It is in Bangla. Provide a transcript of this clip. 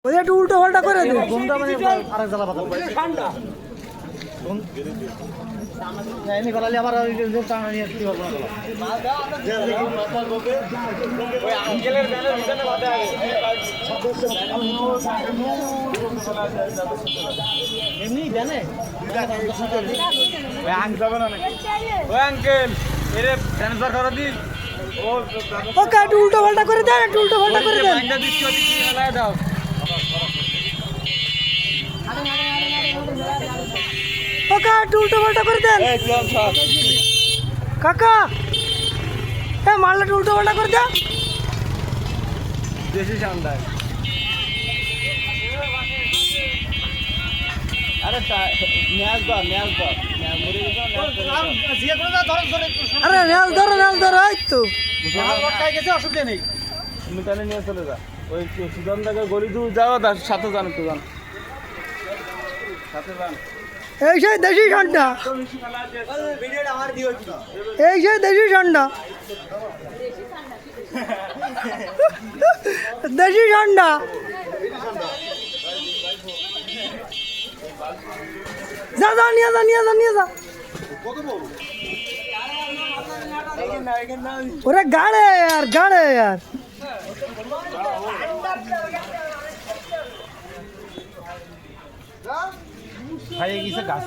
ওই একটু উল্টো পাল্টা করে দে। গন্ধটা মানে আরেক জ্বালা পাতা ঠান্ডা এমনি গলালে আবার ওই যে টানা নিয়ে কি হবে না ওই আঙ্কেলের ব্যানের ভিতরে বাদে আগে এমনি ব্যানে ওই আঙ্ক যাবে না নাকি ওই আঙ্কেল এরে ট্রান্সফার করে দিন ওকে একটু উল্টো পাল্টা করে দেন, একটু উল্টো পাল্টা করে দেন। বাইন্দা দিচ্ছি ওদিক দিয়ে লাগাই দাও ওকে একটু উল্টো পাল্টা করে দেন কাকা। এ মারলে একটু উল্টো পাল্টা করে দেন। দেশি ঠান্ডা আরে ম্যাচ বা মরে আরে নেল ধরো এই তো গেছে অসুবিধা নেই তুমি তাহলে নিয়ে চলে যা ওই সুদান দাকে গলি দূর যাও তার সাথে যান একটু যান সাথে যান এই সেই দেশি ঠান্ডা, এই সেই দেশি ঠান্ডা, দেশি ঠান্ডা। যা যা নিয়ে যা নিয়ে যা নিয়ে যা। ওরে গাড়ে यार খাইয়ে গেছে গাছ